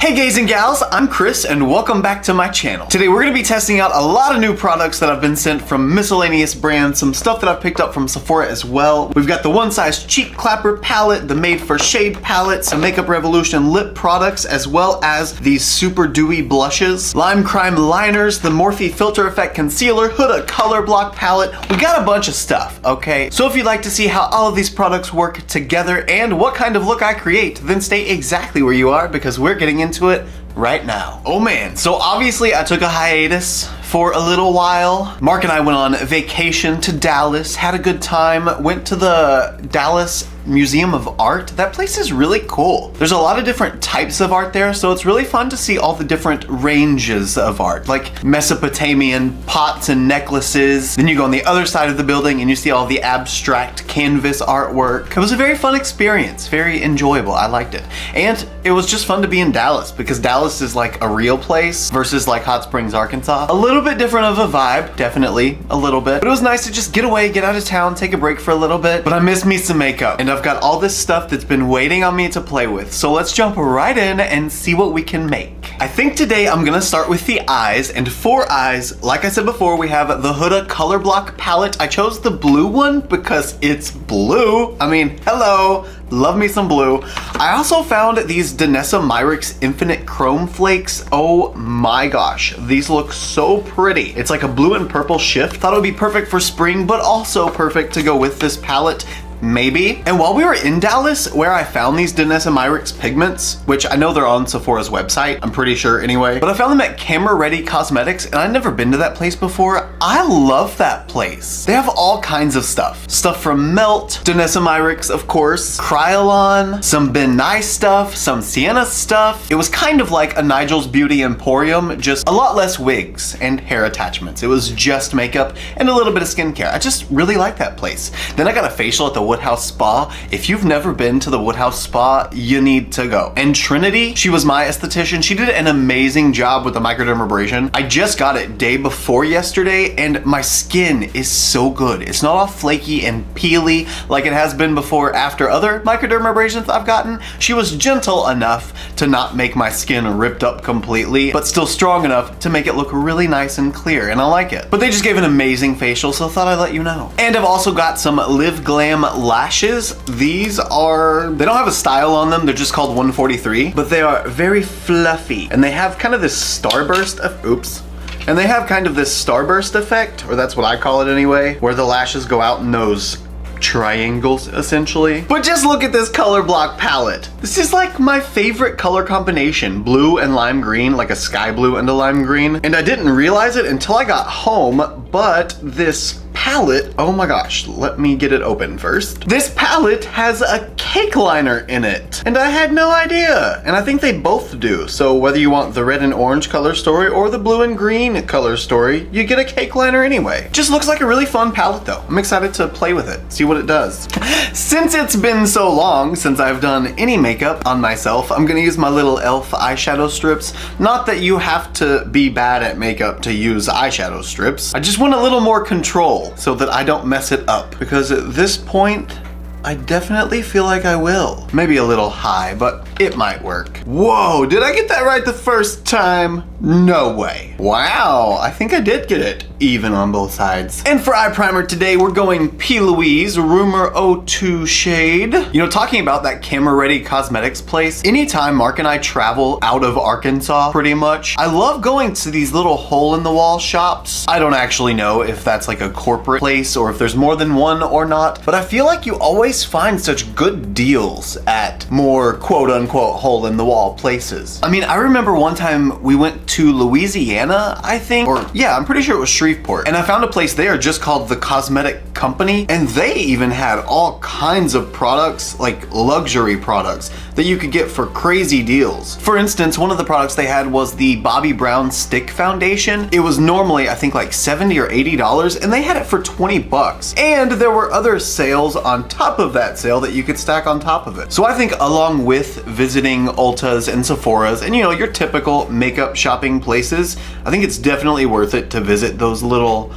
Hey guys and gals, I'm Chris and welcome back to my channel. Today we're going to be testing out a lot of new products that I've been sent from miscellaneous brands, some stuff that I've picked up from Sephora as well. We've got the One Size Cheek Clapper palette, the Made for Shade palette, some Makeup Revolution lip products, as well as these super dewy blushes, Lime Crime liners, the Morphe Filter Effect concealer, Huda color block palette. We got a bunch of stuff, okay? So if you'd like to see how all of these products work together and what kind of look I create, then stay exactly where you are because we're getting into it right now. Oh man, so obviously I took a hiatus for a little while. Mark and I went on vacation to Dallas, had a good time, went to the Dallas Museum of Art. That place is really cool. There's a lot of different types of art there, so it's really fun to see all the different ranges of art, like Mesopotamian pots and necklaces. Then you go on the other side of the building and you see all the abstract canvas artwork. It was a very fun experience, very enjoyable. I liked it. And it was just fun to be in Dallas because Dallas is like a real place versus like Hot Springs, Arkansas. A little bit different of a vibe, definitely a little bit. But it was nice to just get away, get out of town, take a break for a little bit. But I missed me some makeup and I've got all this stuff that's been waiting on me to play with. So let's jump right in and see what we can make. I think today I'm gonna start with the eyes, and for eyes, like I said before, we have the Huda Color Block palette. I chose the blue one because it's blue. I mean, hello, love me some blue. I also found these Danessa Myricks Infinite Chrome Flakes. Oh my gosh, these look so pretty. It's like a blue and purple shift. Thought it would be perfect for spring, but also perfect to go with this palette. Maybe. And while we were in Dallas, where I found these Danessa Myricks pigments, which I know they're on Sephora's website, I'm pretty sure anyway, but I found them at Camera Ready Cosmetics, and I'd never been to that place before. I love that place. They have all kinds of stuff. Stuff from Melt, Danessa Myricks, of course, Kryolan, some Ben Nye stuff, some Sienna stuff. It was kind of like a Nigel's Beauty Emporium, just a lot less wigs and hair attachments. It was just makeup and a little bit of skincare. I just really like that place. Then I got a facial at the Woodhouse Spa. If you've never been to the Woodhouse Spa, you need to go. And Trinity, she was my esthetician. She did an amazing job with the microdermabrasion. I just got it day before yesterday and my skin is so good. It's not all flaky and peely like it has been before after other microdermabrasions I've gotten. She was gentle enough to not make my skin ripped up completely, but still strong enough to make it look really nice and clear, and I like it. But they just gave an amazing facial, so I thought I'd let you know. And I've also got some Live Glam lashes. These are, they don't have a style on them, they're just called 143, but they are very fluffy and they have kind of this starburst of, and they have kind of this starburst effect, or that's what I call it anyway, where the lashes go out in those triangles essentially. But just look at this color block palette. This is like my favorite color combination, blue and lime green, like a sky blue and a lime green. And I didn't realize it until I got home, but this palette, oh my gosh, let me get it open first. This palette has a cake liner in it, and I had no idea. And I think they both do. So whether you want the red and orange color story or the blue and green color story, you get a cake liner anyway. Just looks like a really fun palette though. I'm excited to play with it, see what it does. Since it's been so long since I've done any makeup on myself, I'm gonna use my little e.l.f. eyeshadow strips. Not that you have to be bad at makeup to use eyeshadow strips. I just want a little more control so that I don't mess it up, because at this point I definitely feel like I will. Maybe a little high, but it might work. Whoa, did I get that right the first time? No way. Wow, I think I did get it even on both sides. And for eye primer today, we're going P. Louise Rumor 02 shade. You know, talking about that Camera Ready Cosmetics place, anytime Mark and I travel out of Arkansas, pretty much, I love going to these little hole-in-the-wall shops. I don't actually know if that's like a corporate place or if there's more than one or not, but I feel like you always find such good deals at more quote-unquote hole-in-the-wall places. I mean, I remember one time we went to Louisiana, I think, or yeah, I'm pretty sure it was Shreveport, and I found a place there just called The Cosmetic Company, and they even had all kinds of products, like luxury products, that you could get for crazy deals. For instance, one of the products they had was the Bobbi Brown Stick Foundation. It was normally, I think, like $70 or $80, and they had it for 20 bucks. And there were other sales on top of that sale that you could stack on top of it. So I think along with visiting Ulta's and Sephora's and, you know, your typical makeup shopping places, I think it's definitely worth it to visit those little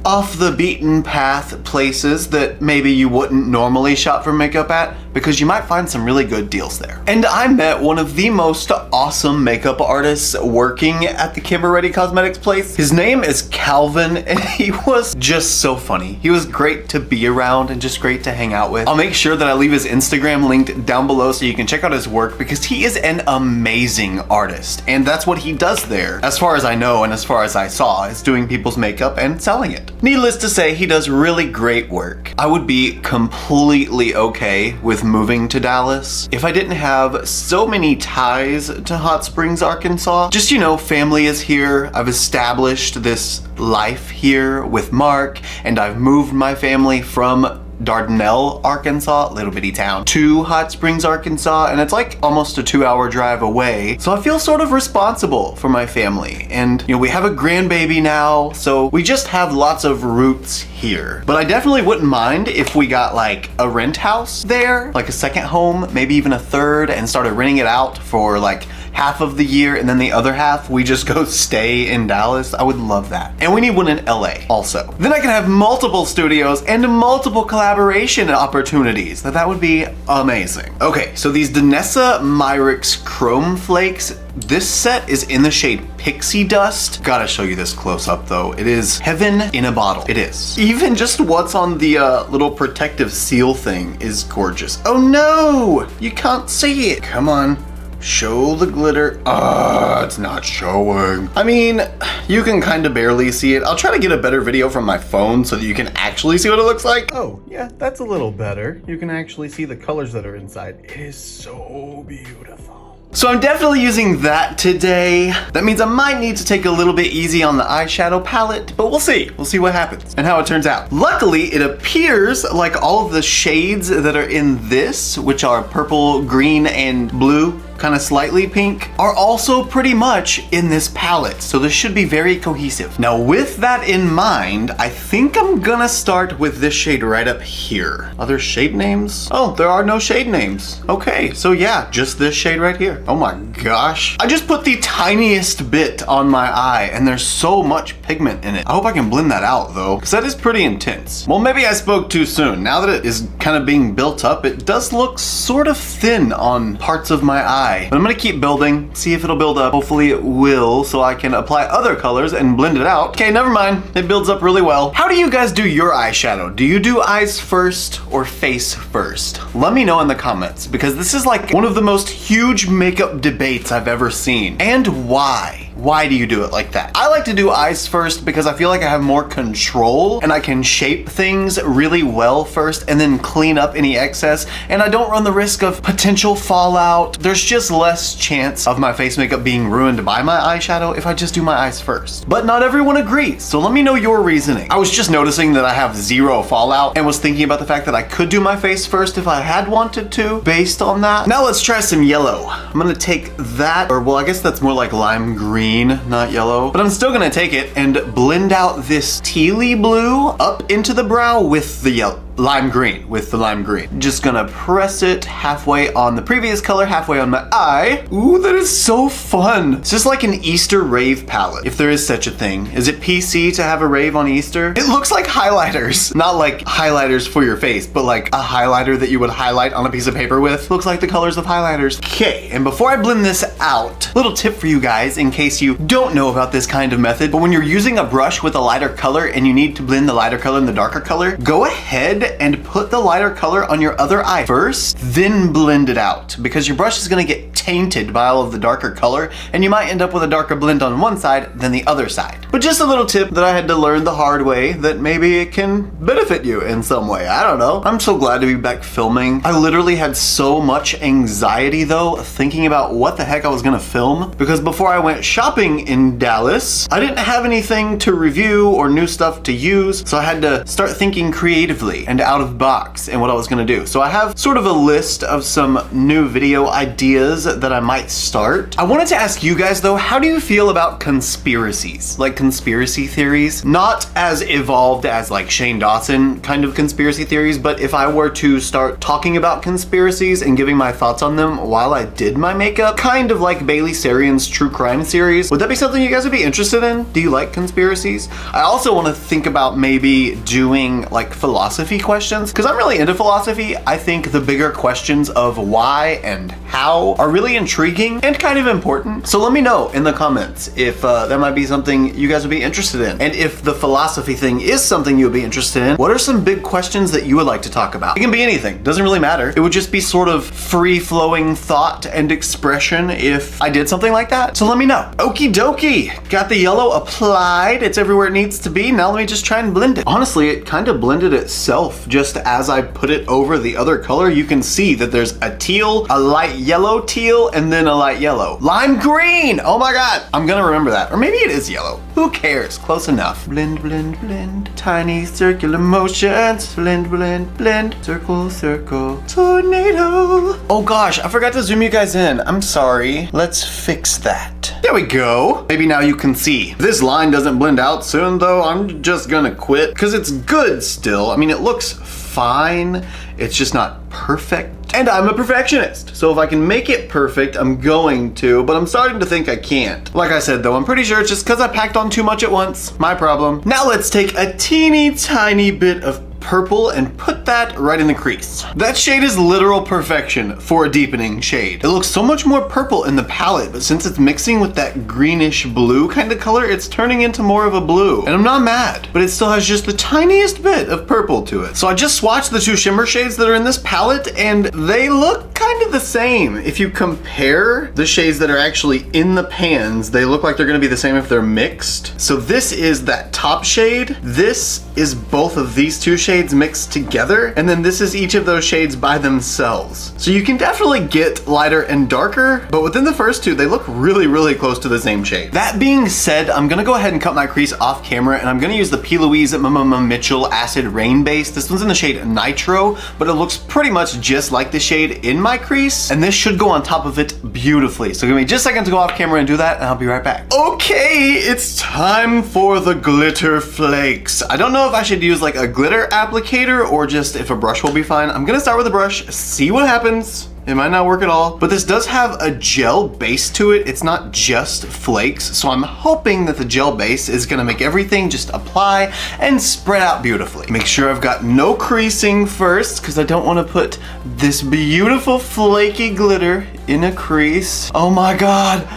off the beaten path places that maybe you wouldn't normally shop for makeup at, because you might find some really good deals there. And I met one of the most awesome makeup artists working at the Gerard Cosmetics place. His name is Calvin, and he was just so funny. He was great to be around and just great to hang out with. I'll make sure that I leave his Instagram linked down below so you can check out his work, because he is an amazing artist, and that's what he does there, as far as I know and as far as I saw, is doing people's makeup and selling it. Needless to say, he does really great work. I would be completely okay with moving to Dallas if I didn't have so many ties to Hot Springs, Arkansas. Just, you know, family is here. I've established this life here with Mark, and I've moved my family from Dardanelle, Arkansas, little bitty town, to Hot Springs, Arkansas, and it's like almost a 2-hour drive away. So I feel sort of responsible for my family. And, you know, we have a grandbaby now, so we just have lots of roots here. But I definitely wouldn't mind if we got like a rent house there, like a second home, maybe even a third, and started renting it out for like half of the year, and then the other half we just go stay in Dallas. I would love that. And we need one in LA also. Then I can have multiple studios and multiple collaboration opportunities. That would be amazing. Okay, so these Danessa Myricks Chrome Flakes, this set is in the shade Pixie Dust. Gotta show you this close up though. It is heaven in a bottle. It is. Even just what's on the little protective seal thing is gorgeous. Oh no, you can't see it. Come on. Show the glitter. It's not showing. I mean, you can kind of barely see it. I'll try to get a better video from my phone so that you can actually see what it looks like. Oh, yeah, that's a little better. You can actually see the colors that are inside. It is so beautiful. So I'm definitely using that today. That means I might need to take a little bit easy on the eyeshadow palette, but we'll see. We'll see what happens and how it turns out. Luckily, it appears like all of the shades that are in this, which are purple, green, and blue, kind of slightly pink, are also pretty much in this palette. So this should be very cohesive. Now with that in mind, I think I'm gonna start with this shade right up here. Other shade names? Oh, there are no shade names. Okay, so yeah, just this shade right here. Oh my gosh. I just put the tiniest bit on my eye and there's so much pigment in it. I hope I can blend that out though, because that is pretty intense. Well, maybe I spoke too soon. Now that it is kind of being built up, it does look sort of thin on parts of my eye. But I'm gonna keep building, see if it'll build up. Hopefully it will, so I can apply other colors and blend it out. Okay, never mind. It builds up really well. How do you guys do your eyeshadow? Do you do eyes first or face first? Let me know in the comments, because this is like one of the most huge makeup debates I've ever seen. And why? Why do you do it like that? I like to do eyes first because I feel like I have more control and I can shape things really well first and then clean up any excess, and I don't run the risk of potential fallout. There's just less chance of my face makeup being ruined by my eyeshadow if I just do my eyes first. But not everyone agrees, so let me know your reasoning. I was just noticing that I have zero fallout and was thinking about the fact that I could do my face first if I had wanted to, based on that. Now let's try some yellow. I'm gonna take that, or well, I guess that's more like lime green, not yellow, but I'm still gonna take it and blend out this tealy blue up into the brow with the yellow. Lime green, with the lime green. Just gonna press it halfway on the previous color, halfway on my eye. Ooh, that is so fun. It's just like an Easter rave palette, if there is such a thing. Is it PC to have a rave on Easter? It looks like highlighters. Not like highlighters for your face, but like a highlighter that you would highlight on a piece of paper with. Looks like the colors of highlighters. Okay, and before I blend this out, little tip for you guys in case you don't know about this kind of method, but when you're using a brush with a lighter color and you need to blend the lighter color and the darker color, go ahead and put the lighter color on your other eye first, then blend it out, because your brush is gonna get tainted by all of the darker color and you might end up with a darker blend on one side than the other side. But just a little tip that I had to learn the hard way that maybe it can benefit you in some way. I don't know. I'm so glad to be back filming. I literally had so much anxiety though, thinking about what the heck I was gonna film, because before I went shopping in Dallas, I didn't have anything to review or new stuff to use, so I had to start thinking creatively and out of box and what I was gonna do. So I have sort of a list of some new video ideas that I might start. I wanted to ask you guys though, how do you feel about conspiracies? Like conspiracy theories? Not as evolved as like Shane Dawson kind of conspiracy theories, but if I were to start talking about conspiracies and giving my thoughts on them while I did my makeup, kind of like Bailey Sarian's true crime series, would that be something you guys would be interested in? Do you like conspiracies? I also want to think about maybe doing like philosophy questions, because I'm really into philosophy. I think the bigger questions of why and how are really intriguing and kind of important. So let me know in the comments if that might be something you guys would be interested in. And if the philosophy thing is something you would be interested in, what are some big questions that you would like to talk about? It can be anything, doesn't really matter. It would just be sort of free-flowing thought and expression if I did something like that. So let me know. Okie dokie, got the yellow applied. It's everywhere it needs to be. Now let me just try and blend it. Honestly, it kind of blended itself just as I put it over the other color. You can see that there's a teal, a light yellow teal, and then a light yellow. Lime green! Oh my God, I'm gonna remember that. Or maybe it is yellow. Who cares? Close enough. Blend, blend, blend. Tiny circular motions. Blend, blend, blend. Circle, circle. Tornado. Oh gosh, I forgot to zoom you guys in. I'm sorry. Let's fix that. There we go. Maybe now you can see. If this line doesn't blend out soon though, I'm just gonna quit because it's good still. I mean, it looks fine. It's just not perfect. And I'm a perfectionist. So if I can make it perfect, I'm going to, but I'm starting to think I can't. Like I said though, I'm pretty sure it's just because I packed on too much at once. My problem. Now let's take a teeny tiny bit of purple and put that right in the crease. That shade is literal perfection for a deepening shade. It looks so much more purple in the palette, but since it's mixing with that greenish blue kind of color, it's turning into more of a blue. And I'm not mad, but it still has just the tiniest bit of purple to it. So I just swatched the two shimmer shades that are in this palette and they look kind of the same. If you compare the shades that are actually in the pans, they look like they're gonna be the same if they're mixed. So this is that top shade. This is both of these two shades mixed together, and then this is each of those shades by themselves. So you can definitely get lighter and darker, but within the first two, they look really, really close to the same shade. That being said, I'm gonna go ahead and cut my crease off camera, and I'm gonna use the P. Louise Mitchell Acid Rain Base. This one's in the shade Nitro, but it looks pretty much just like the shade in my crease, and this should go on top of it beautifully. So give me just a second to go off camera and do that, and I'll be right back. Okay, it's time for the glitter flakes. I don't know if I should use like a glitter applicator or just if a brush will be fine. I'm gonna start with a brush, see what happens. It might not work at all, but this does have a gel base to it. It's not just flakes, so I'm hoping that the gel base is gonna make everything just apply and spread out beautifully. Make sure I've got no creasing first, because I don't wanna put this beautiful flaky glitter in a crease. Oh my God,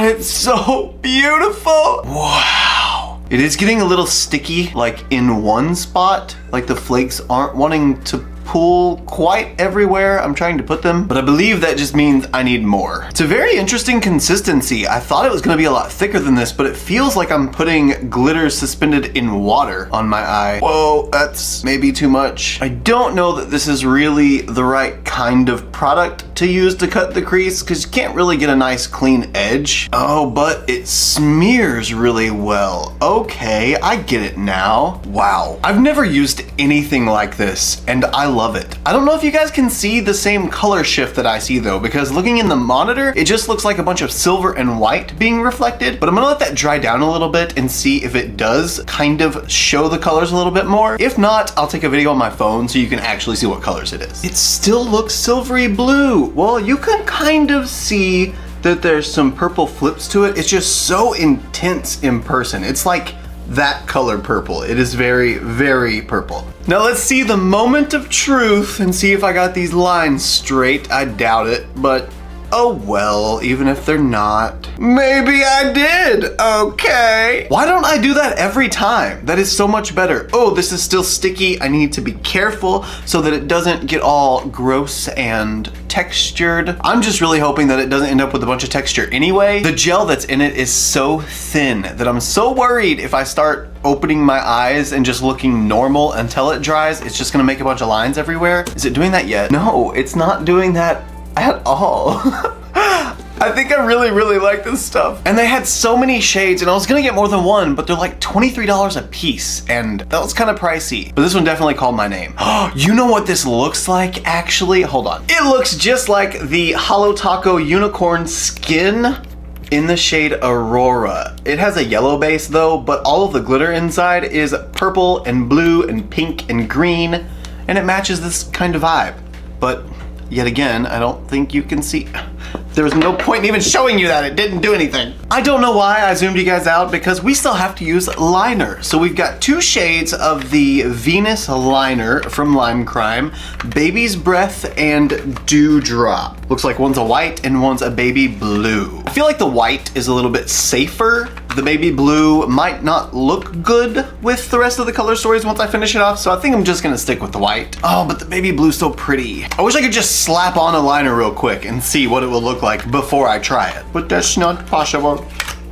it's so beautiful. Wow. It is getting a little sticky, like in one spot, like the flakes aren't wanting to pool quite everywhere I'm trying to put them, but I believe that just means I need more. It's a very interesting consistency. I thought it was gonna be a lot thicker than this, but it feels like I'm putting glitter suspended in water on my eye. Whoa, that's maybe too much. I don't know that this is really the right kind of product to use to cut the crease, because you can't really get a nice clean edge. Oh, but it smears really well. Okay, I get it now. Wow, I've never used anything like this, and I love it. I don't know if you guys can see the same color shift that I see though, because looking in the monitor, it just looks like a bunch of silver and white being reflected, but I'm gonna let that dry down a little bit and see if it does kind of show the colors a little bit more. If not, I'll take a video on my phone so you can actually see what colors it is. It still looks silvery blue. Well, you can kind of see that there's some purple flips to it. It's just so intense in person. It's like that color purple. It is very, very purple. Now let's see the moment of truth and see if I got these lines straight. I doubt it, but oh well, even if they're not. Maybe I did, okay. Why don't I do that every time? That is so much better. Oh, this is still sticky. I need to be careful so that it doesn't get all gross and textured. I'm just really hoping that it doesn't end up with a bunch of texture anyway. The gel that's in it is so thin that I'm so worried if I start opening my eyes and just looking normal until it dries, it's just gonna make a bunch of lines everywhere. Is it doing that yet? No, it's not doing that at all. I think I really, really like this stuff. And they had so many shades, and I was gonna get more than one, but they're like $23 a piece, and that was kind of pricey. But this one definitely called my name. You know what this looks like, actually? Hold on. It looks just like the Holo Taco Unicorn Skin in the shade Aurora. It has a yellow base though, but all of the glitter inside is purple and blue and pink and green, and it matches this kind of vibe. But yet again, I don't think you can see. There was no point in even showing you that. It didn't do anything. I don't know why I zoomed you guys out, because we still have to use liner. So we've got 2 shades of the Venus liner from Lime Crime, Baby's Breath and Dewdrop. Looks like one's a white and one's a baby blue. I feel like the white is a little bit safer. The baby blue might not look good with the rest of the color stories once I finish it off, so I think I'm just gonna stick with the white. Oh, but the baby blue's so pretty. I wish I could just slap on a liner real quick and see what it will look like before I try it. But that's not possible.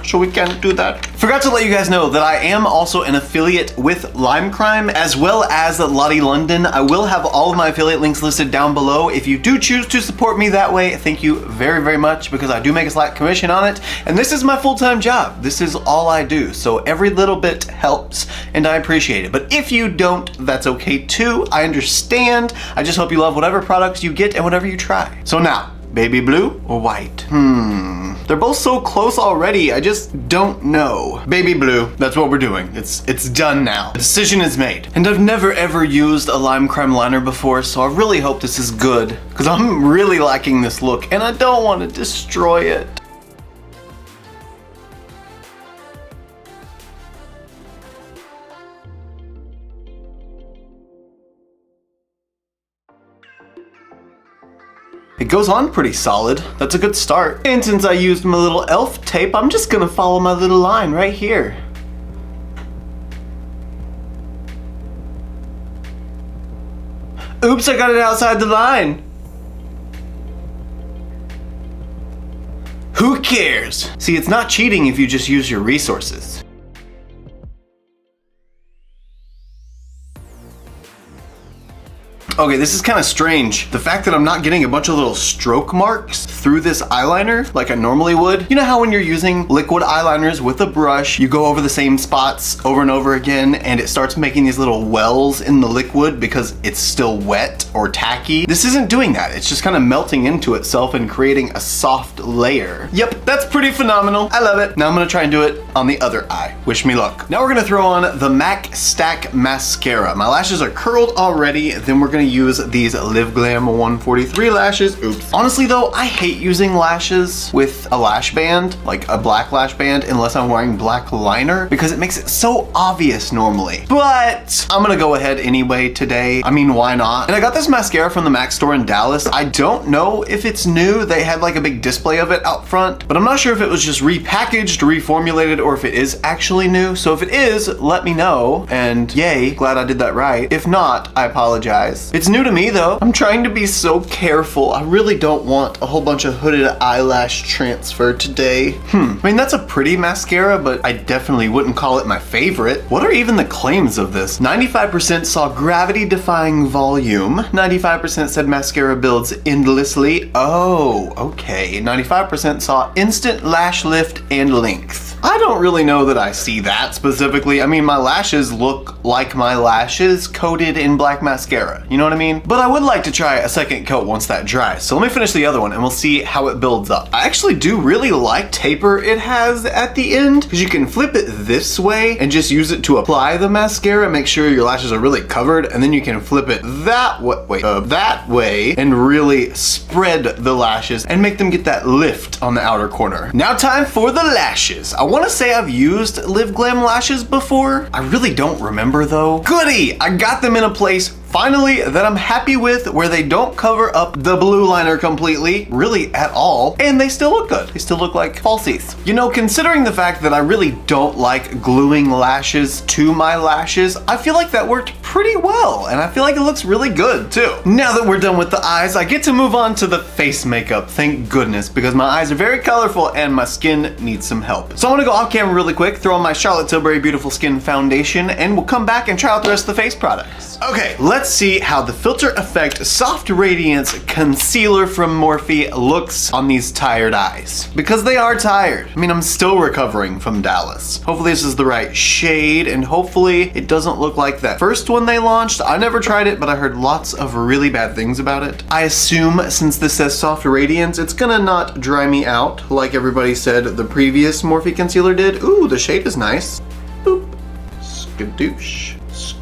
So we can't do that. Forgot to let you guys know that I am also an affiliate with Lime Crime as well as Lottie London. I will have all of my affiliate links listed down below. If you do choose to support me that way, thank you very, very much, because I do make a slight commission on it. And this is my full-time job. This is all I do. So every little bit helps and I appreciate it. But if you don't, that's okay too. I understand. I just hope you love whatever products you get and whatever you try. So now, baby blue or white? They're both so close already, I just don't know. Baby blue, that's what we're doing. It's done now. The decision is made. And I've never ever used a Lime Crime liner before, so I really hope this is good, because I'm really liking this look and I don't want to destroy it. It goes on pretty solid. That's a good start. And since I used my little elf tape, I'm just gonna follow my little line right here. Oops, I got it outside the line. Who cares? See, it's not cheating if you just use your resources. Okay, this is kind of strange. The fact that I'm not getting a bunch of little stroke marks through this eyeliner like I normally would. You know how when you're using liquid eyeliners with a brush, you go over the same spots over and over again and it starts making these little wells in the liquid because it's still wet or tacky? This isn't doing that. It's just kind of melting into itself and creating a soft layer. Yep, that's pretty phenomenal. I love it. Now I'm gonna try and do it on the other eye. Wish me luck. Now we're gonna throw on the MAC Stack Mascara. My lashes are curled already. Then we're gonna use these Live Glam 143 lashes. Oops. Honestly though, I hate using lashes with a lash band, like a black lash band, unless I'm wearing black liner, because it makes it so obvious normally. But I'm gonna go ahead anyway today. I mean, why not? And I got this mascara from the MAC store in Dallas. I don't know if it's new. They had like a big display of it out front, but I'm not sure if it was just repackaged, reformulated, or if it is actually new. So if it is, let me know. And yay, glad I did that right. If not, I apologize. It's new to me though. I'm trying to be so careful. I really don't want a whole bunch of hooded eyelash transfer today. I mean, that's a pretty mascara, but I definitely wouldn't call it my favorite. What are even the claims of this? 95% saw gravity-defying volume. 95% said mascara builds endlessly. Oh, okay. 95% saw instant lash lift and length. I don't really know that I see that specifically. I mean, my lashes look like my lashes coated in black mascara. You know what I mean? But I would like to try a second coat once that dries. So let me finish the other one and we'll see how it builds up. I actually do really like taper it has at the end, because you can flip it this way and just use it to apply the mascara, make sure your lashes are really covered, and then you can flip it that way and really spread the lashes and make them get that lift on the outer corner. Now time for the lashes. I want to say I've used Live Glam lashes before. I really don't remember though. Goody! I got them in a place finally that I'm happy with, where they don't cover up the blue liner completely, really at all, and they still look good. They still look like falsies. You know, considering the fact that I really don't like gluing lashes to my lashes, I feel like that worked pretty well, and I feel like it looks really good too. Now that we're done with the eyes, I get to move on to the face makeup, thank goodness, because my eyes are very colorful and my skin needs some help. So I'm gonna go off camera really quick, throw on my Charlotte Tilbury Beautiful Skin Foundation, and we'll come back and try out the rest of the face products. Okay, let's see how the Filter Effect Soft Radiance Concealer from Morphe looks on these tired eyes. Because they are tired. I mean, I'm still recovering from Dallas. Hopefully this is the right shade, and hopefully it doesn't look like that first one they launched. I never tried it, but I heard lots of really bad things about it. I assume since this says Soft Radiance, it's gonna not dry me out like everybody said the previous Morphe concealer did. Ooh, the shade is nice. Boop. Skadoosh.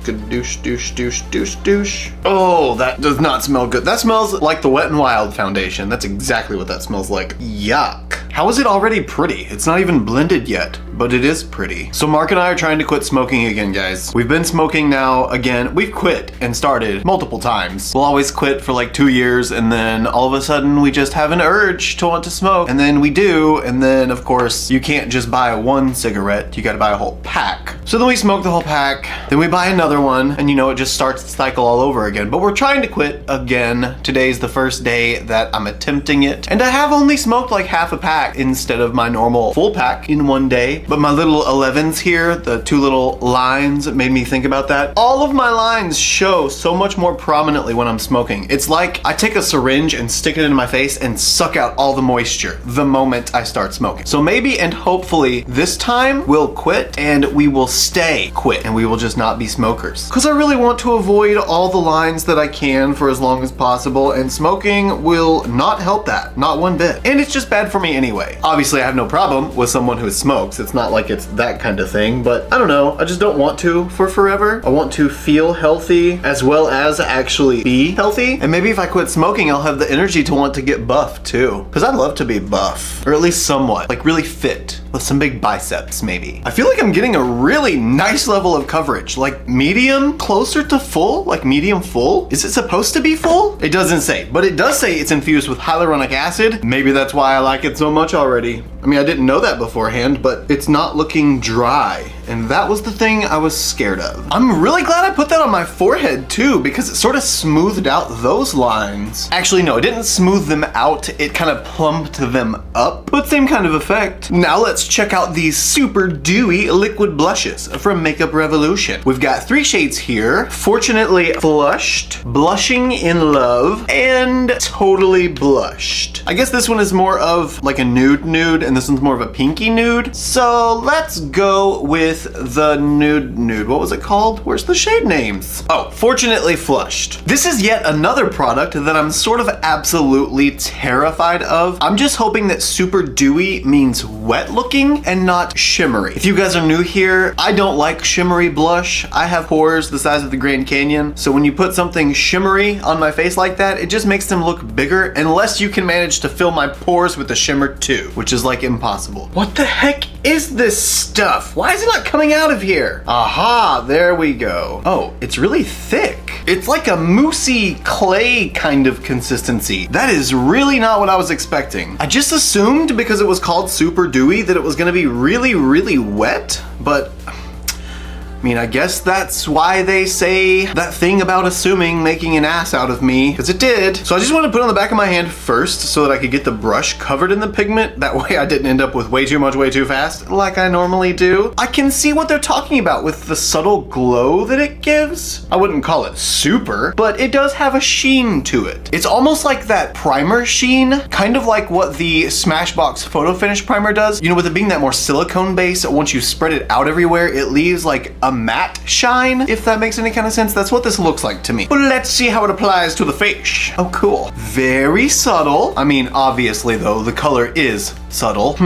Good douche, douche, douche, douche, douche. Oh, that does not smell good. That smells like the Wet n Wild foundation. That's exactly what that smells like. Yuck. How is it already pretty? It's not even blended yet, but it is pretty. So Mark and I are trying to quit smoking again, guys. We've been smoking now again. We've quit and started multiple times. We'll always quit for like 2 years, and then all of a sudden we just have an urge to want to smoke, and then we do, and then of course you can't just buy one cigarette, you gotta buy a whole pack. So then we smoke the whole pack, then we buy another one, and you know, it just starts the cycle all over again. But we're trying to quit again. Today's the first day that I'm attempting it, and I have only smoked like half a pack instead of my normal full pack in one day. But my little 11s here, the 2 little lines, made me think about that. All of my lines show so much more prominently when I'm smoking. It's like I take a syringe and stick it in my face and suck out all the moisture the moment I start smoking. So maybe and hopefully this time we'll quit and we will stay quit and we will just not be smokers. Because I really want to avoid all the lines that I can for as long as possible, and smoking will not help that, not one bit. And it's just bad for me anyway. Obviously I have no problem with someone who smokes. It's not like it's that kind of thing, but I don't know. I just don't want to for forever. I want to feel healthy as well as actually be healthy. And maybe if I quit smoking, I'll have the energy to want to get buff too. Because I'd love to be buff, or at least somewhat, like really fit with some big biceps maybe. I feel like I'm getting a really nice level of coverage, like medium, closer to full, like medium full. Is it supposed to be full? It doesn't say, but it does say it's infused with hyaluronic acid. Maybe that's why I like it so much already. I mean, I didn't know that beforehand, but it's not looking dry. And that was the thing I was scared of. I'm really glad I put that on my forehead too, because it sort of smoothed out those lines. Actually, no, it didn't smooth them out. It kind of plumped them up, but same kind of effect. Now let's check out these super dewy liquid blushes from Makeup Revolution. We've got 3 shades here. Fortunately Flushed, Blushing in Love, and Totally Blushed. I guess this one is more of like a nude nude, and this one's more of a pinky nude. So let's go with the nude nude. What was it called? Where's the shade names? Oh, Fortunately Flushed. This is yet another product that I'm sort of absolutely terrified of. I'm just hoping that super dewy means wet looking and not shimmery. If you guys are new here, I don't like shimmery blush. I have pores the size of the Grand Canyon, so when you put something shimmery on my face like that, it just makes them look bigger, unless you can manage to fill my pores with the shimmer too, which is like impossible. What the heck is this stuff? Why is it not coming out of here? Aha, there we go. Oh, it's really thick. It's like a moussey clay kind of consistency. That is really not what I was expecting. I just assumed because it was called super dewy that it was gonna be really, really wet, but I mean, I guess that's why they say that thing about assuming making an ass out of me, because it did. So I just wanted to put it on the back of my hand first so that I could get the brush covered in the pigment. That way I didn't end up with way too much, way too fast, like I normally do. I can see what they're talking about with the subtle glow that it gives. I wouldn't call it super, but it does have a sheen to it. It's almost like that primer sheen, kind of like what the Smashbox Photo Finish Primer does. You know, with it being that more silicone base, once you spread it out everywhere, it leaves like a matte shine, if that makes any kind of sense. That's what this looks like to me. But let's see how it applies to the face. Oh, cool. Very subtle. I mean, obviously though, the color is subtle.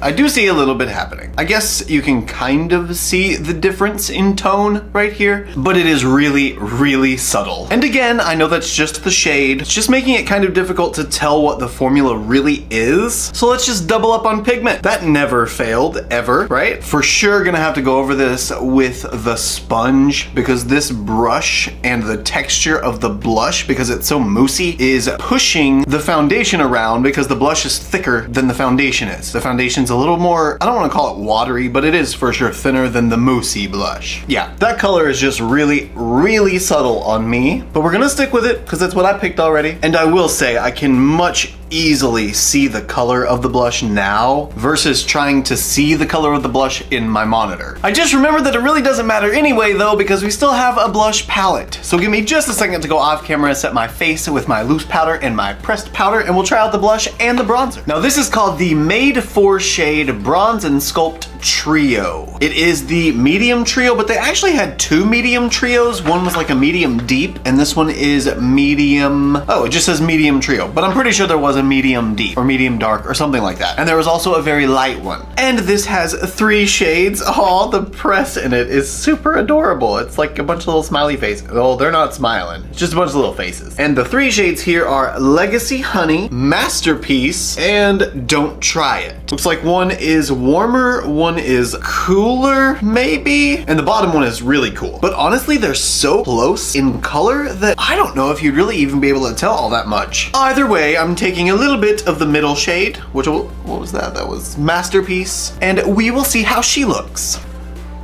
I do see a little bit happening. I guess you can kind of see the difference in tone right here, but it is really, really subtle. And again, I know that's just the shade. It's just making it kind of difficult to tell what the formula really is. So let's just double up on pigment. That never failed, ever, right? For sure gonna have to go over this with the sponge, because this brush and the texture of the blush, because it's so moussey, is pushing the foundation around, because the blush is thicker than the foundation is. The foundation's a little more, I don't want to call it watery, but it is for sure thinner than the moussey blush. Yeah, that color is just really, really subtle on me, but we're gonna stick with it because that's what I picked already. And I will say I can much easily see the color of the blush now versus trying to see the color of the blush in my monitor. I just remembered that it really doesn't matter anyway though, because we still have a blush palette. So give me just a second to go off camera and set my face with my loose powder and my pressed powder, and we'll try out the blush and the bronzer. Now this is called the Made for Shade Bronze and Sculpt Trio. It is the medium trio, but they actually had 2 medium trios. One was like a medium deep, and this one is medium, oh, it just says medium trio, but I'm pretty sure there was was a medium deep or medium dark or something like that. And there was also a very light one. And this has 3 shades. Oh, the press in it is super adorable. It's like a bunch of little smiley faces. Oh, they're not smiling. It's just a bunch of little faces. And the 3 shades here are Legacy Honey, Masterpiece, and Don't Try It. Looks like one is warmer, one is cooler, maybe? And the bottom one is really cool. But honestly, they're so close in color that I don't know if you'd really even be able to tell all that much. Either way, I'm taking a little bit of the middle shade, which, what was that? That was Masterpiece. And we will see how she looks.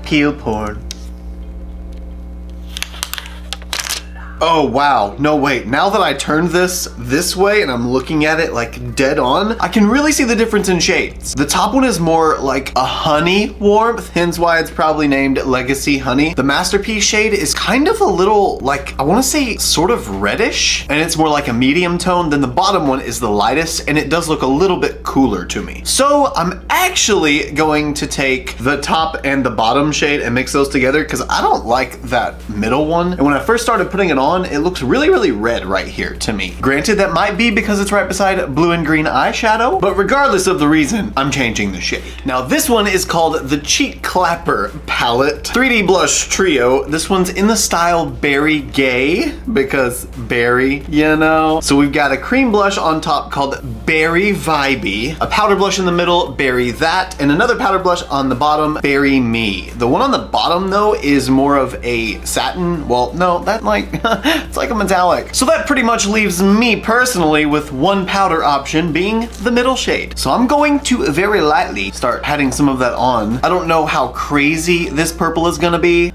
Peel porn. Oh wow, no wait, now that I turned this way and I'm looking at it like dead on, I can really see the difference in shades. The top one is more like a honey warmth, hence why it's probably named Legacy Honey. The Masterpiece shade is kind of a little like, I wanna say sort of reddish, and it's more like a medium tone. Then the bottom one is the lightest, and it does look a little bit cooler to me. So I'm actually going to take the top and the bottom shade and mix those together because I don't like that middle one. And when I first started putting it on, it looks really, really red right here to me. Granted, that might be because it's right beside blue and green eyeshadow, but regardless of the reason, I'm changing the shade. Now, this one is called the Cheek Clapper Palette 3D Blush Trio. This one's in the style Berry Gay, because berry, you know? So we've got a cream blush on top called Berry Vibey, a powder blush in the middle, Berry That, and another powder blush on the bottom, Berry Me. The one on the bottom, though, is more of a satin. Well, no, that like, it's like a metallic. So that pretty much leaves me personally with one powder option being the middle shade. So I'm going to very lightly start patting some of that on. I don't know how crazy this purple is gonna be.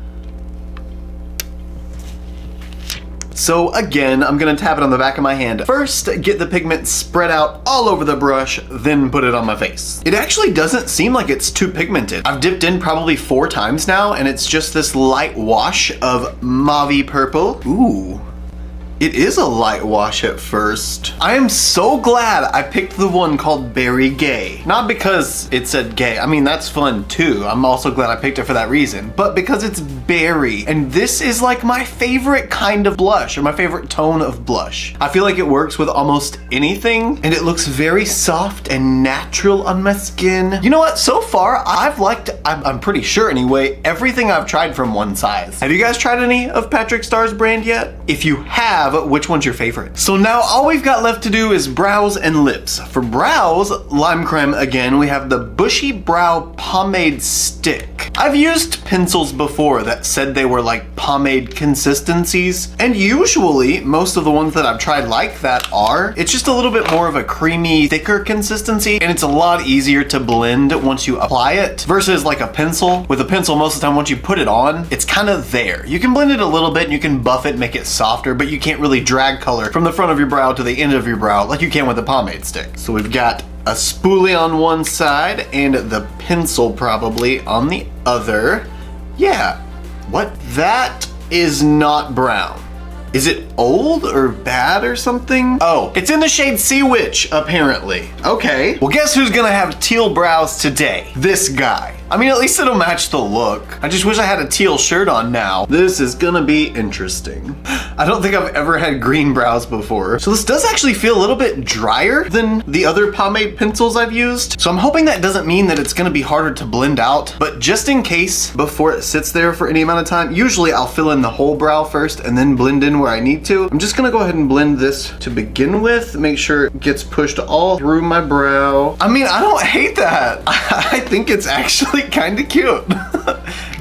So again, I'm gonna tap it on the back of my hand. First, get the pigment spread out all over the brush, then put it on my face. It actually doesn't seem like it's too pigmented. I've dipped in probably 4 times now, and it's just this light wash of mauve purple. Ooh. It is a light wash at first. I am so glad I picked the one called Berry Gay. Not because it said gay. I mean, that's fun too. I'm also glad I picked it for that reason. But because it's berry. And this is like my favorite kind of blush, or my favorite tone of blush. I feel like it works with almost anything, and it looks very soft and natural on my skin. You know what? So far, I've liked, I'm pretty sure anyway, everything I've tried from One Size. Have you guys tried any of Patrick Starr's brand yet? If you have, which one's your favorite? So now all we've got left to do is brows and lips. For brows, lime creme again, we have the Bushy Brow Pomade Stick. I've used pencils before that said they were like pomade consistencies, and usually most of the ones that I've tried like that are. It's just a little bit more of a creamy, thicker consistency, and it's a lot easier to blend once you apply it versus like a pencil. With a pencil, most of the time once you put it on, it's kind of there. You can blend it a little bit and you can buff it, make it softer, but you can't really drag color from the front of your brow to the end of your brow like you can with a pomade stick. So we've got a spoolie on one side and the pencil probably on the other. Yeah, what? That is not brown. Is it old or bad or something? Oh, it's in the shade Sea Witch, apparently. Okay. Well, guess who's gonna have teal brows today? This guy. I mean, at least it'll match the look. I just wish I had a teal shirt on now. This is gonna be interesting. I don't think I've ever had green brows before. So this does actually feel a little bit drier than the other pomade pencils I've used. So I'm hoping that doesn't mean that it's gonna be harder to blend out, but just in case, before it sits there for any amount of time, usually I'll fill in the whole brow first and then blend in where I need to. I'm just gonna go ahead and blend this to begin with, make sure it gets pushed all through my brow. I mean, I don't hate that. I think it's actually kind of cute.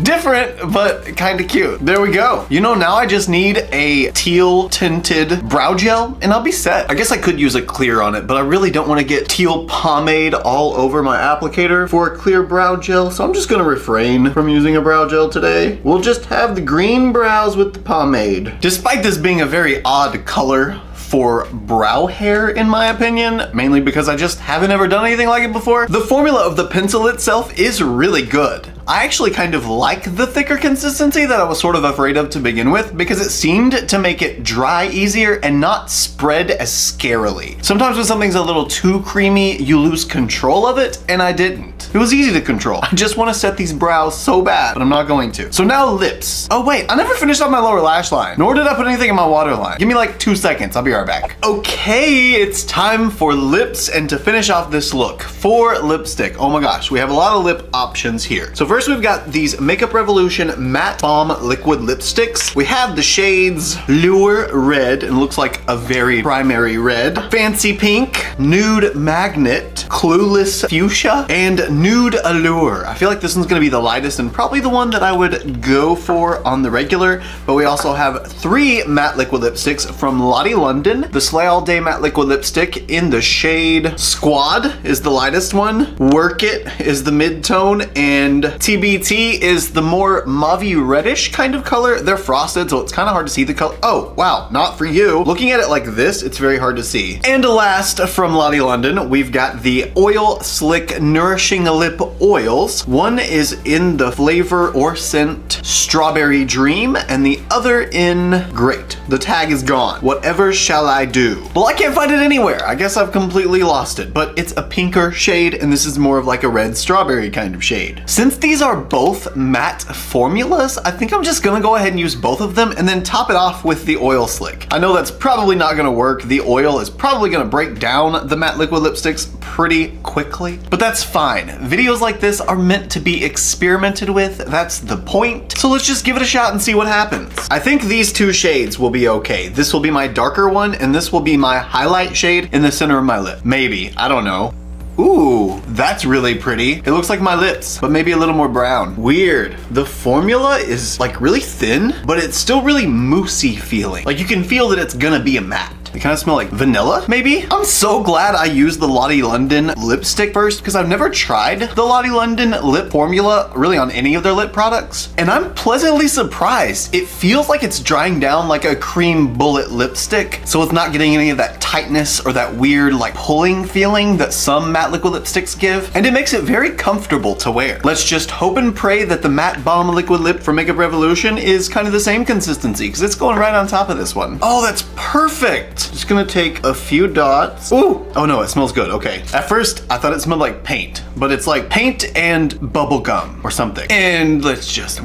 Different, but kind of cute. There we go. You know, now I just need a teal tinted brow gel and I'll be set. I guess I could use a clear on it, but I really don't want to get teal pomade all over my applicator for a clear brow gel, so I'm just gonna refrain from using a brow gel today. We'll just have the green brows with the pomade. Despite this being a very odd color for brow hair, in my opinion, mainly because I just haven't ever done anything like it before, the formula of the pencil itself is really good. I actually kind of like the thicker consistency that I was sort of afraid of to begin with, because it seemed to make it dry easier and not spread as scarily. Sometimes when something's a little too creamy, you lose control of it, and I didn't. it. It was easy to control. I just want to set these brows so bad, but I'm not going to. So now lips. Oh wait, I never finished off my lower lash line, nor did I put anything in my waterline. Give me like 2 seconds, I'll be right back. Okay, it's time for lips and to finish off this look for lipstick. Oh my gosh, we have a lot of lip options here. So first we've got these Makeup Revolution Matte Balm Liquid Lipsticks. We have the shades Lure Red, and looks like a very primary red, Fancy Pink, Nude Magnet, Clueless Fuchsia, and Nude Allure. I feel like this one's gonna be the lightest and probably the one that I would go for on the regular, but we also have 3 matte liquid lipsticks from Lottie London. The Slay All Day Matte Liquid Lipstick in the shade Squad is the lightest one, Work It is the mid-tone, and TBT is the more mauve-y reddish kind of color. They're frosted, so it's kind of hard to see the color. Oh, wow, not for you. Looking at it like this, it's very hard to see. And last from Lottie London, we've got the Oil Slick Nourishing Lip Oils. One is in the flavor or scent Strawberry Dream, and the other in Great. The tag is gone. Whatever shall I do? Well, I can't find it anywhere. I guess I've completely lost it, but it's a pinker shade, and this is more of like a red strawberry kind of shade. Since these are both matte formulas, I think I'm just gonna go ahead and use both of them and then top it off with the Oil Slick. I know that's probably not gonna work. The oil is probably gonna break down the matte liquid lipsticks pretty quickly, but that's fine. Videos like this are meant to be experimented with. That's the point. So let's just give it a shot and see what happens. I think these 2 shades will be okay. This will be my darker one, and this will be my highlight shade in the center of my lip. Maybe, I don't know. Ooh, that's really pretty. It looks like my lips, but maybe a little more brown. Weird. The formula is like really thin, but it's still really moussey feeling. Like you can feel that it's gonna be a matte. They kind of smell like vanilla, maybe? I'm so glad I used the Lottie London lipstick first, because I've never tried the Lottie London lip formula really on any of their lip products, and I'm pleasantly surprised. It feels like it's drying down like a cream bullet lipstick, so it's not getting any of that tightness or that weird like pulling feeling that some matte liquid lipsticks give, and it makes it very comfortable to wear. Let's just hope and pray that the Matte Balm Liquid Lip from Makeup Revolution is kind of the same consistency, because it's going right on top of this one. Oh, that's perfect. Just gonna take a few dots. Ooh, oh no, it smells good, okay. At first, I thought it smelled like paint, but it's like paint and bubble gum or something. And let's just,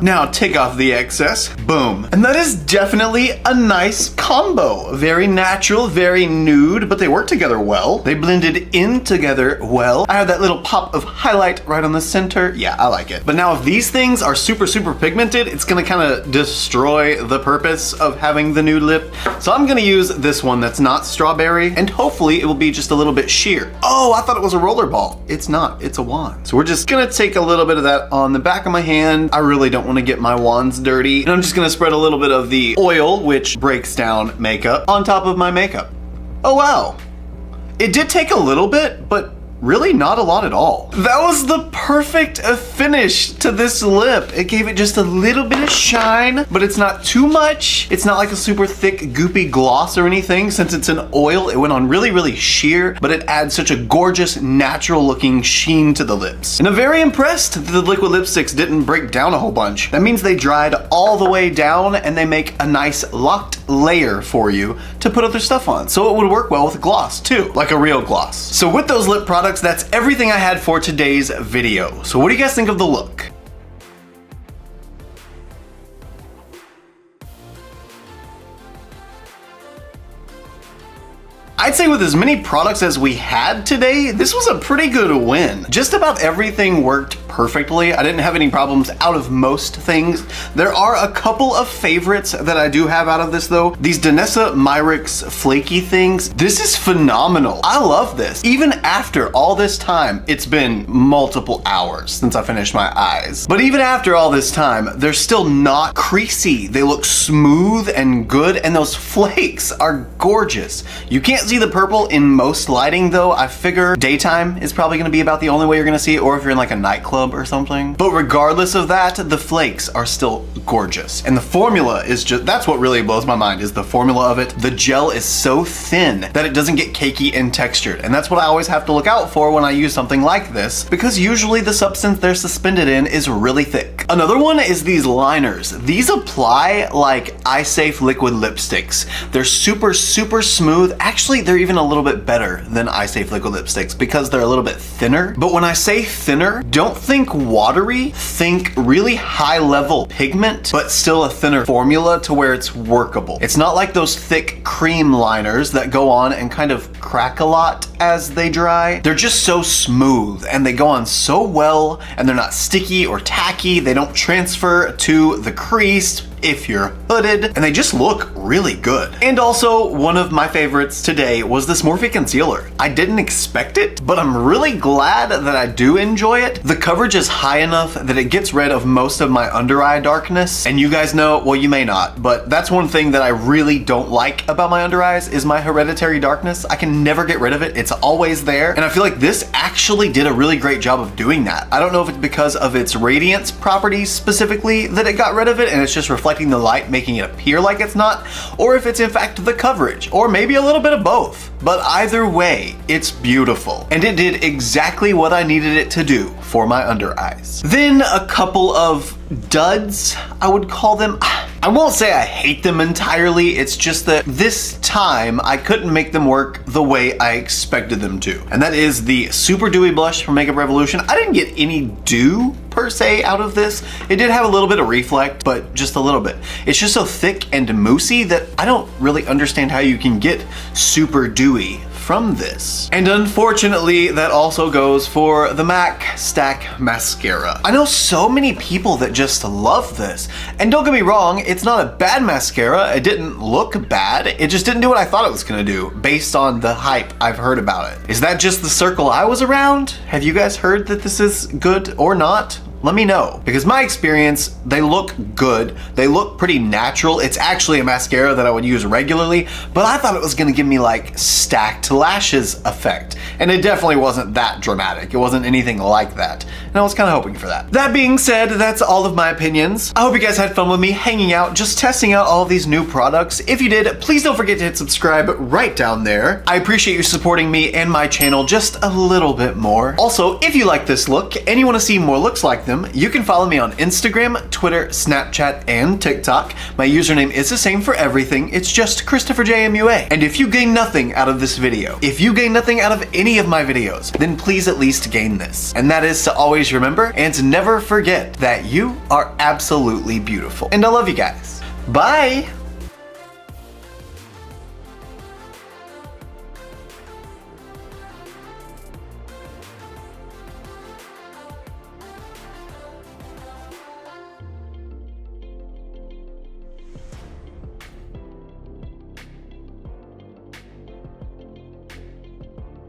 now take off the excess, boom. And that is definitely a nice combo. Very natural, very nude, but they work together well. They blended in together well. I have that little pop of highlight right on the center. Yeah, I like it. But now if these things are super pigmented, it's gonna kind of destroy the purpose of having the nude lip. So I'm gonna use this one that's not strawberry, and hopefully it will be just a little bit sheer. Oh, I thought it was a roller ball. It's not, it's a wand. So we're just gonna take a little bit of that on the back of my hand. I really don't wanna get my wands dirty. And I'm just gonna spread a little bit of the oil, which breaks down makeup, on top of my makeup. Oh wow. It did take a little bit, but really not a lot at all. That was the perfect finish to this lip. It gave it just a little bit of shine, but it's not too much. It's not like a super thick, goopy gloss or anything. Since it's an oil, it went on really sheer, but it adds such a gorgeous, natural looking sheen to the lips. And I'm very impressed that the liquid lipsticks didn't break down a whole bunch. That means they dried all the way down, and they make a nice locked layer for you to put other stuff on. So it would work well with gloss too, like a real gloss. So with those lip products, that's everything I had for today's video. So what do you guys think of the look? I'd say with as many products as we had today, this was a pretty good win. Just about everything worked perfectly. I didn't have any problems out of most things. There are a couple of favorites that I do have out of this though. These Danessa Myricks flaky things. This is phenomenal. I love this. Even after all this time, it's been multiple hours since I finished my eyes. But even after all this time, they're still not creasy. They look smooth and good, and those flakes are gorgeous. You can't see the purple in most lighting though. I figure daytime is probably gonna be about the only way you're gonna see it, or if you're in like a nightclub or something. But regardless of that, the flakes are still gorgeous. And the formula is just, that's what really blows my mind, is the formula of it. The gel is so thin that it doesn't get cakey and textured. And that's what I always have to look out for when I use something like this, because usually the substance they're suspended in is really thick. Another one is these liners. These apply like eye safe liquid lipsticks. They're super smooth. Actually, they're even a little bit better than eye safe liquid lipsticks because they're a little bit thinner. But when I say thinner, don't think watery, think really high level pigment, but still a thinner formula to where it's workable. It's not like those thick cream liners that go on and kind of crack a lot as they dry. They're just so smooth and they go on so well, and they're not sticky or tacky. They don't transfer to the crease if you're hooded, and they just look really good. And also, one of my favorites today was this Morphe concealer. I didn't expect it, but I'm really glad that I do enjoy it. The coverage is high enough that it gets rid of most of my under eye darkness, and you guys know, well, you may not, but that's one thing that I really don't like about my under eyes is my hereditary darkness. I can never get rid of it. It's always there, and I feel like this actually did a really great job of doing that. I don't know if it's because of its radiance properties specifically that it got rid of it, and it's just reflecting the light, making it appear like it's not, or if it's in fact the coverage, or maybe a little bit of both. But either way, it's beautiful, and it did exactly what I needed it to do for my under eyes. Then a couple of duds, I would call them. I won't say I hate them entirely, it's just that this time I couldn't make them work the way I expected them to. And that is the Super Dewy Blush from Makeup Revolution. I didn't get any dew per se out of this. It did have a little bit of reflect, but just a little bit. It's just so thick and moussey that I don't really understand how you can get super dewy from this. And unfortunately, that also goes for the MAC Stack Mascara. I know so many people that just love this, and don't get me wrong, it's not a bad mascara. It didn't look bad. It just didn't do what I thought it was gonna do based on the hype I've heard about it. Is that just the circle I was around? Have you guys heard that this is good or not? Let me know, because my experience, they look good. They look pretty natural. It's actually a mascara that I would use regularly, but I thought it was gonna give me like stacked lashes effect. And it definitely wasn't that dramatic. It wasn't anything like that. And I was kind of hoping for that. That being said, that's all of my opinions. I hope you guys had fun with me hanging out, just testing out all of these new products. If you did, please don't forget to hit subscribe right down there. I appreciate you supporting me and my channel just a little bit more. Also, if you like this look and you want to see more looks like them, you can follow me on Instagram, Twitter, Snapchat, and TikTok. My username is the same for everything. It's just ChristopherJMUA. And if you gain nothing out of this video, if you gain nothing out of any of my videos, then please at least gain this. And that is to always remember and to never forget that you are absolutely beautiful. And I love you guys. Bye!